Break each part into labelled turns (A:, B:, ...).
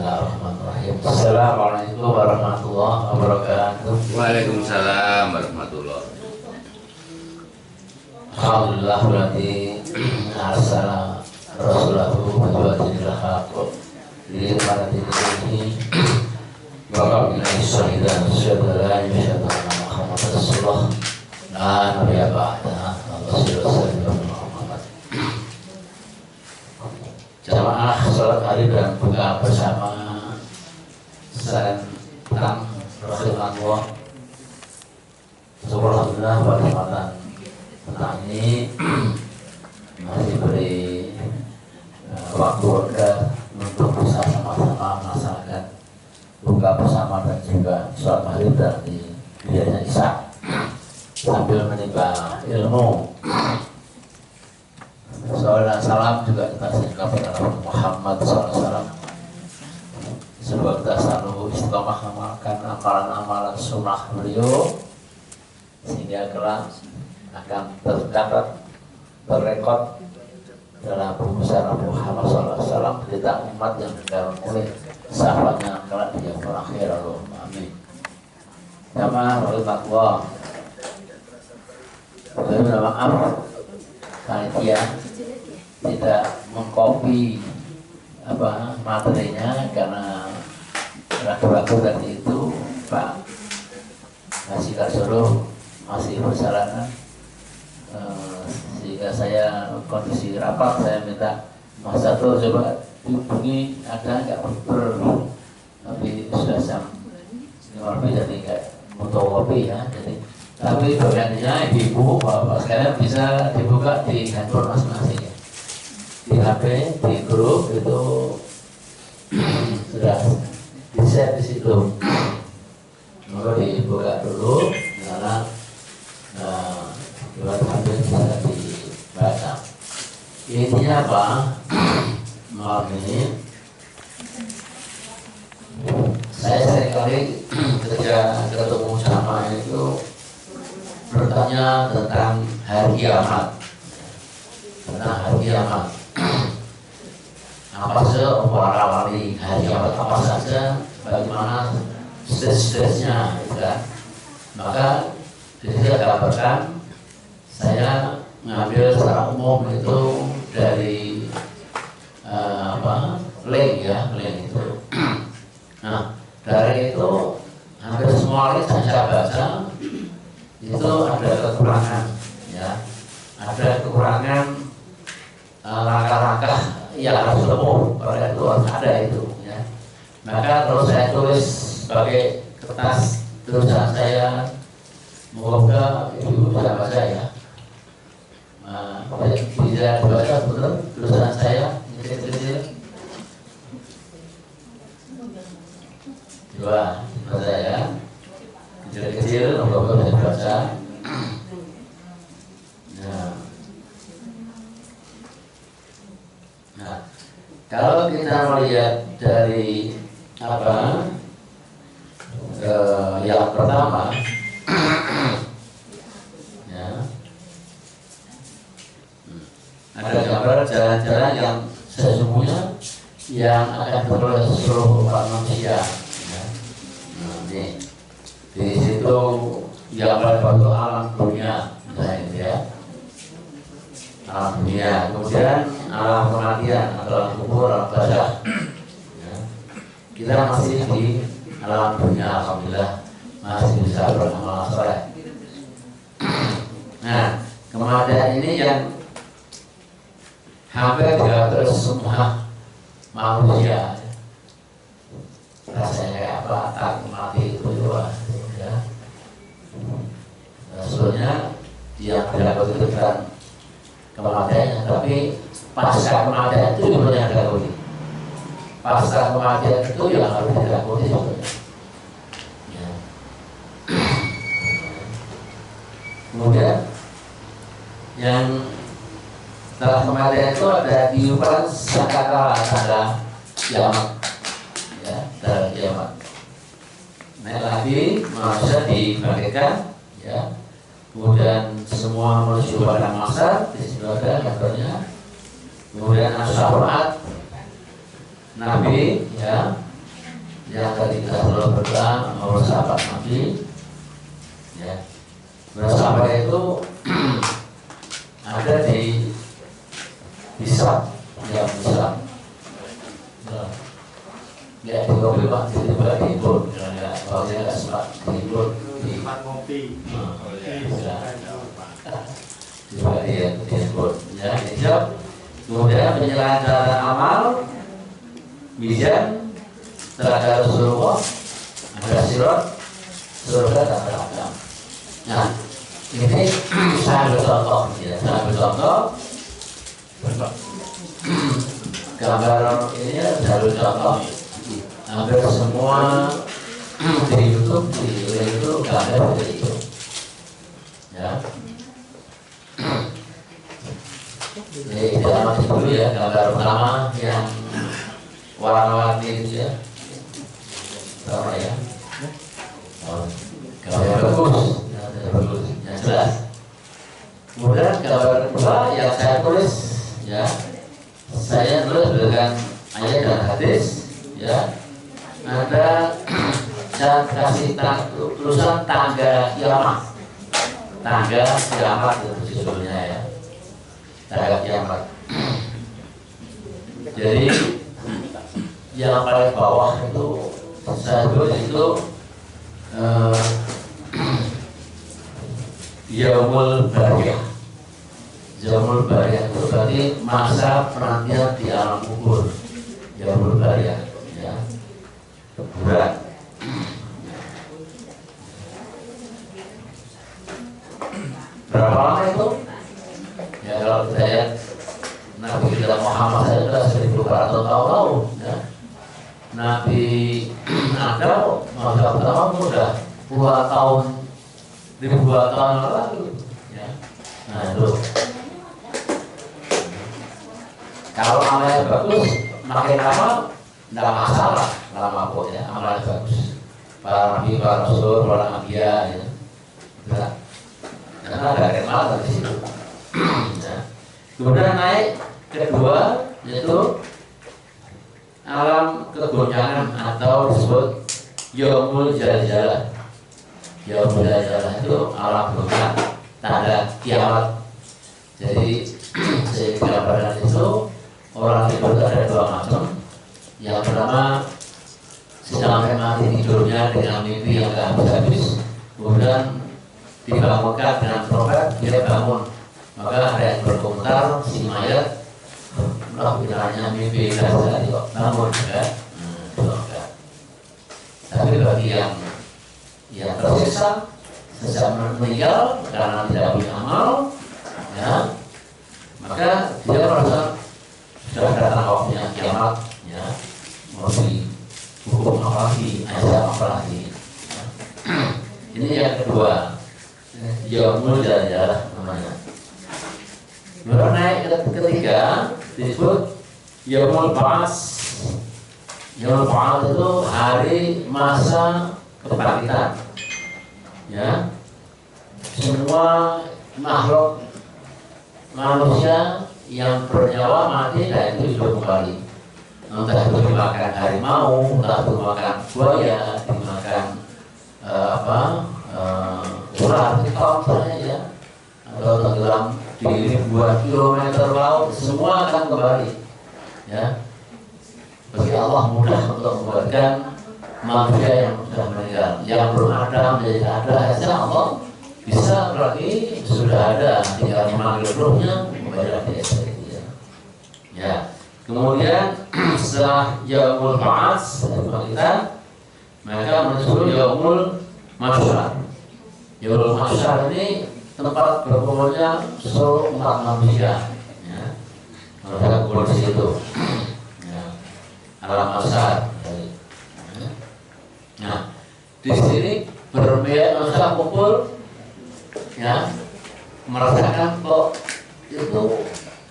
A: Bismillahirrahmanirrahim. Assalamualaikum warahmatullahi wabarakatuh.
B: Waalaikumsalam warahmatullahi.
A: Alhamdulillah berarti arsala rasulahu wajibatil haqq li marati ini wa qala syahidan syadara syadara Muhammad rasulullah la nabiyya ba'da Rasulullah Muhammad. Jamaah salat hari dan buka bersama tentang Rasulullah. Alhamdulillah pada kesempatan tentang ini masih beri waktu untuk bisa sama-sama melaksanakan buka bersama dan juga sholat maghrib dan di biasanya isya sambil menimba ilmu. Salawat dan salam juga kita singkat kepada Muhammad SAW. Semoga kita selalu istiqomah mengamalkan amalan-amalan sunnah beliau sehingga kelak akan tercatat, terrekod dalam buku besar Muhammad SAW berita umat yang didalam oleh sahabatnya kelak di yaumul akhir. Amin. Jamaah rahmatullah. Saya minta maaf panitia tidak mengcopy materinya karena ragu-ragu tadi itu Pak Haji Karsoro masih perjalanan, sehingga saya kondisi rapat saya minta Mas Sato coba dihubungi ada nggak tapi sudah jam 5 jadi nggak fotokopi ya, jadi tapi bagiannya ibu bapak sekalian bisa dibuka di handphone masing-masing ya, di HP, di grup itu sudah di-share di situ. Maka dibuka dulu karena lewat HP bisa dibaca. Intinya apa? Malam ini saya seringkali ketika ketemu sama itu bertanya tentang hari kiamat, apa saja para wali hari kiamat, apa saja, bagaimana stage-nya, kan? Maka di sini saya gambarkan, saya mengambil secara umum itu dari link itu. Nah, dari itu hampir semua link saya baca itu ada kekurangan, ya, ada kekurangan langkah-langkah yang harus tempuh, pada itu harus ada itu, ya. Maka kalau saya tulis sebagai kertas tulisan saya, moga ibu bisa baca ya, bisa baca betul tulisan saya kecil-kecil, coba baca ya. Kecil-kecil, moga bisa baca. Nah, kalau kita melihat dari yang pertama, ya, ada gambar jalan-jalan yang sesungguhnya yang akan beroleh seluruh umat manusia. Ya. Nah, ini. Di situ gambar batu alam dunia, misalnya ya, alam dunia, kemudian alam kematian, alam kubur, alam barzakh. Ya. Kita masih di alam dunia, alhamdulillah masih bisa beramal saleh. Nah, kematian ini yang hampir diatur semua manusia. Rasanya kayak apa? Takut mati itu juga. Ya. Sebetulnya yang tidak bukan kematian, tapi pasca kematian itu juga yang dilakukan. Pasca kematian itu yang harus dilakukan sebetulnya. Ya. Kemudian yang setelah kematian itu ada kehidupan sangkakala tanda kiamat, ya, tanda kiamat. Naik lagi manusia dibangkitkan, ya. Kemudian semua menuju pada masa di situ ada gambarnya. Kemudian as-syafaat Nabi, ya, yang tadi kita selalu berdoa menurut sahabat Nabi, ya. Bersahabat itu ada di Islam, yang Islam. Ya, di kopi Pak, jadi juga dihibur, kalau dia nggak sempat dihibur di
C: ngopi.
A: juga dihibur, ya, dihijab. Kemudian penyelenggaraan amal, mizan, telaga Rasulullah, ada sirat, surga dan neraka. Nah, ini saya ambil contoh, ya, saya ambil contoh. Gambar ini saya ambil contoh. Hampir semua di YouTube, di itu gambar seperti itu, ya. Jadi kita amati dulu ya gambar pertama yang warna-warni itu ya, pertama ya. Gambar bagus, yang jelas. Kemudian gambar kedua yang saya tulis, ya, saya tulis dengan ayat dan hadis, ya. Ada saya kasih tulisan tangga kiamat, tangga kiamat itu judulnya ya, tangga kiamat. Jadi yang paling bawah itu saya tulis itu Yaumul Bariyah. Yaumul Bariyah itu berarti masa penantian di alam kubur. Yaumul Bariyah, ya. Kuburan. Berapa lama itu? Ya kalau kita lihat Nabi kita Muhammad saja sudah 1400 tahun lalu, ya. Nabi Adam masa pertama sudah puluhan tahun, ribuan tahun lalu, ya. Nah itu. Kalau amalnya bagus, makin lama tidak masalah, lama kok ya, amalnya bagus. Para nabi, para rasul, para nabiya, ya. Nah, karena ada kemal dari situ. Ya. Kemudian naik kedua yaitu alam kegoncangan atau disebut Yaumul Zalzalah. Yaumul Zalzalah itu alam kegoncangan, tanda kiamat. Jadi gambaran itu orang itu ada dua macam. Yang pertama sedang mati tidurnya dengan mimpi yang tidak habis-habis, kemudian dibangunkan dengan trompet, dia bangun. Maka ada yang berkomentar si mayat, kiranya mimpi saja kok bangun, kan? Tapi bagi yang tersiksa sejak meninggal karena tidak punya amal, ya, maka dia merasa sudah datang waktunya kiamat, ya, mau dihukum apa lagi, azab apa lagi. Ya. Ini yang kedua, Yaumul Zalzalah namanya. Baru naik ke ketiga disebut Yaumul Ba'ats. Yaumul Ba'ats itu hari masa kebangkitan. Ya, semua makhluk manusia yang bernyawa mati dan itu hidup kembali. Entah itu dimakan harimau, entah itu dimakan buaya, dimakan ular, misalnya ya, atau tenggelam di ribuan kilometer laut, semua akan kembali. Ya, bagi Allah mudah untuk membuatkan manusia yang sudah meninggal, yang belum ada menjadi ada, hasilnya Allah bisa lagi sudah ada, tinggal memanggil ruhnya membayar dia seperti itu. Ya, kemudian setelah Yaumul Ba'ats kita, maka menuju Yaumul Mahsyar. Yaumul Mahsyar ini tempat berkumpulnya seluruh umat manusia. Ya, mereka kumpul di situ. Ya, alam mahsyar. Nah, di sini berbagai manusia kumpul, ya, merasakan kok itu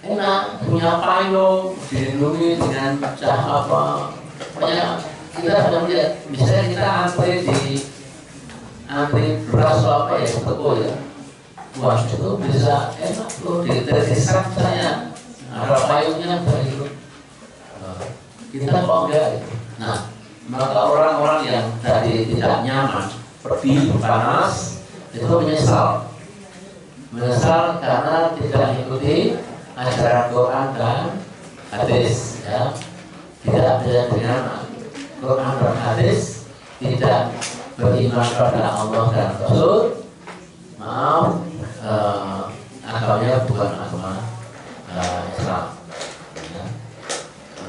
A: enak, punya payung, dilindungi dengan cahaya apa. Pokoknya kita sudah melihat, misalnya kita antri beras apa ya, toko ya. Wah, itu bisa enak tuh, didesak saya ada payungnya begitu. Kita kok enggak gitu. Nah, maka orang-orang yang tadi tidak nyaman, pedih, panas, itu menyesal karena tidak mengikuti ajaran Quran dan hadis, ya. Tidak beda dengan Quran dan hadis, tidak beriman pada Allah dan Rasul. Maaf, agamanya bukan agama Islam. Ya.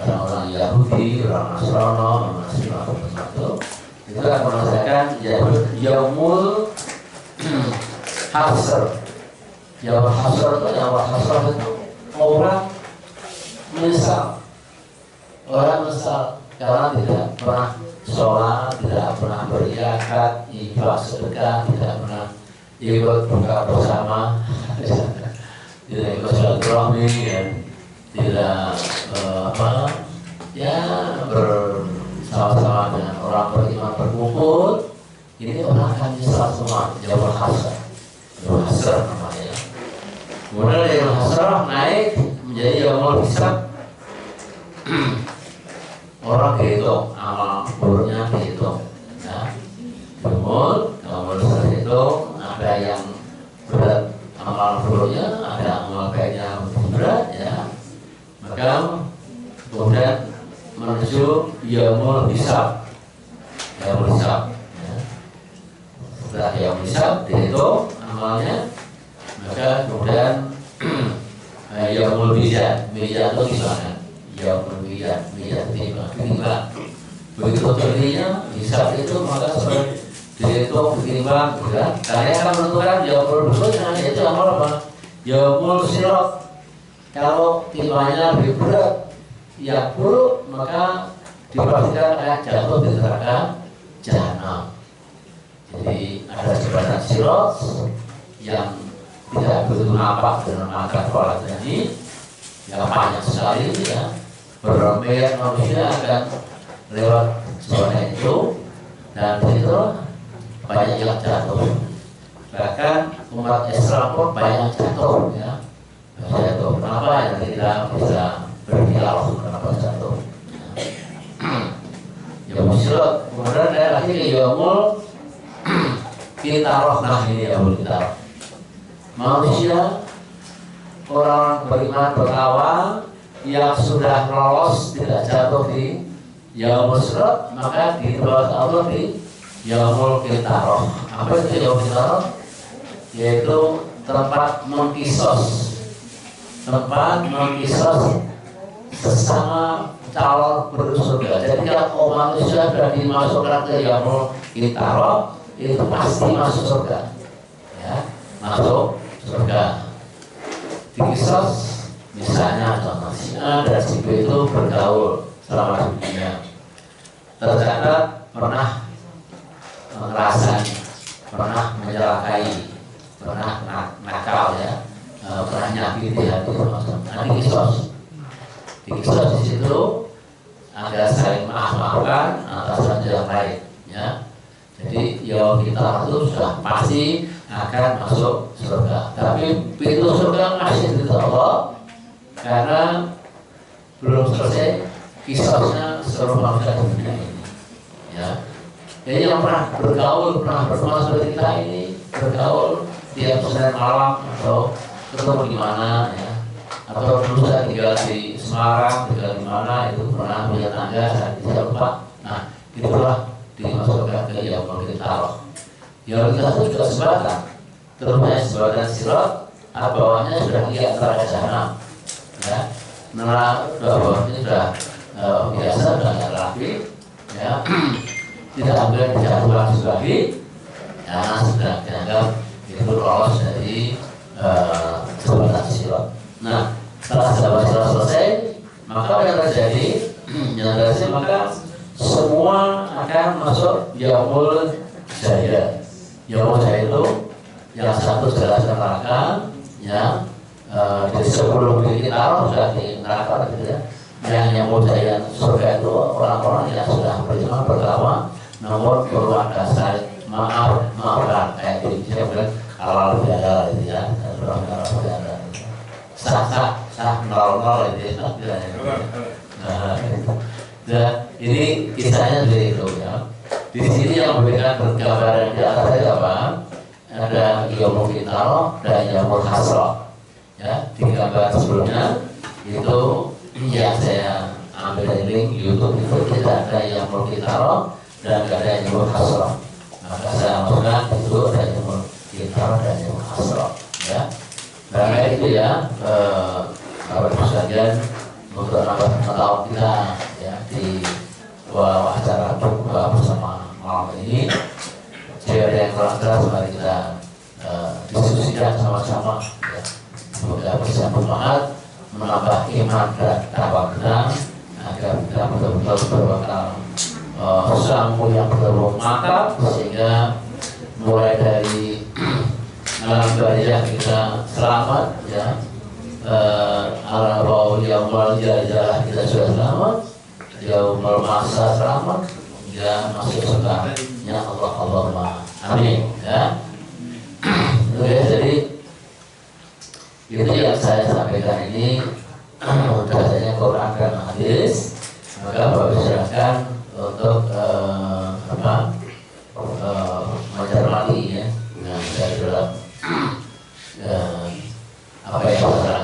A: Orang-orang Yahudi, orang Nasrani, orang Muslim, itu akan merasakan yaumul hasr. Yaumul hasr itu orang menyesal. Orang menyesal karena tidak pernah sholat, tidak pernah beribadah, infak sedekah, tidak pernah ikut buka bersama, tidak ikut silaturahmi, dan tidak bersama-sama dengan orang beriman berkumpul. Ini orang akan menyesal semua. Yaumul hasr namanya. Kemudian yaumul hasr naik menjadi yaumul hisab. Orang dihitung, amal buruknya dihitung, ya. Kemudian terhitung, ada yang berat amal buruknya, ada amal baiknya berat, ya. Maka kemudian menuju yaumul hisab, ya. Setelah yaumul hisab dihitung amalnya, maka kemudian yaumul mizan itu gimana? Yaumul mizan ditimbang. Begitu terjadinya hisab itu, maka dihitung, ditimbang, kan? Karena yang akan menentukan yaumul berikutnya yaitu amal apa? Yaumul sirat. Kalau timbangnya lebih berat, yang buruk, maka dipastikan akan jatuh di neraka jahanam. Jadi ada jembatan sirat yang tidak begitu nampak dengan mata kepala ini, yang panjang sekali, ya. Berbagai manusia akan lewat zona itu, dan itu banyak yang jatuh. Bahkan umat Islam pun banyak jatuh, ya. Jatuh. Kenapa? Ya tidak bisa berdialog, kenapa jatuh. Ya musyrik. Kemudian ada lagi yaumul kitaroh. Nah ini yaumul kitaroh. Manusia, orang beriman berawal yang sudah lolos tidak jatuh di yaumul sirat, maka di bawah Allah di yaumul kitaroh. Apa itu yaumul kitaroh? Yaitu tempat mengkisos sesama calon bersurga. Jadi kalau manusia sudah dimasukkan ke yaumul kitaroh, itu pasti masuk surga, ya, masuk surga. Dikisos, misalnya contoh si A dan si B itu bergaul selama hidupnya, tercatat pernah ngerasani, pernah menyelakai, pernah nakal, ya, pernah nyakiti hati orang. Nah, dikisos di situ ada saling maaf-maafkan atas yang lain, ya. Jadi ya kita itu sudah pasti akan masuk surga. Tapi pintu surga masih di Allah, karena belum selesai kisahnya seluruh manusia di dunia ini, ya. Jadi yang pernah bergaul, pernah bersama seperti kita ini, bergaul tiap Senin malam atau ketemu di mana, ya, atau dulu saya tinggal di Semarang, tinggal di mana, itu pernah punya tangga, saya tidak lupa. Nah, itulah dimasukkan ke yaumul kitaroh. Yaumul kitaroh itu juga jembatan, terutama jembatan sirat, bawahnya sudah di antara jahanam, ya. Bawahnya sudah biasa, sudah nggak rapi, ya. Tidak boleh dijatuhkan lagi, karena sudah dianggap itu lolos dari jembatan sirat. Nah, setelah jembatan sirat selesai, maka apa yang terjadi? Maka semua akan masuk yaumul jahil. Yaumul jahil itu yang satu jelas neraka, ya. Jadi sebelum kita sudah di neraka, gitu, ya. Yang yaumul jahil surga itu orang-orang yang sudah beriman bertakwa, namun perlu ada saling maafkan, kayak di Indonesia bilang halal bihalal, gitu, ya. Sah nol itu, ya. Nah, itu. Ini kisahnya seperti itu ya. Di sini yang memberikan gambaran di atas saya apa? Ada Yaumul Qitaro dan Yaumul Hasrah. Ya, di gambar sebelumnya itu yang saya ambil dari link YouTube itu tidak ada Yaumul Qitaro dan tidak ada Yaumul Hasrah. Maka saya masukkan itu ada Yaumul Qitaro dan Yaumul Hasrah. Ya, karena itu ya, Bapak sekalian untuk nambah pengetahuan kita ya di acara buka bersama malam ini. Jika ada yang kurang jelas, mari kita diskusikan sama-sama ya. Semoga bisa bermanfaat, menambah iman dan takwa kita agar kita betul-betul berbakal sanggup yang betul mantap, sehingga mulai dari alam bariah kita selamat ya, alam bawah yang jalan kita sudah selamat, yaumul masa selamat, hingga masuk surganya Allah, Allahumma amin ya. Oke, jadi itu yang saya sampaikan ini dasarnya Quran dan hadis. Maka Bapak silakan untuk mencermati ya, dari dalam apa yang saya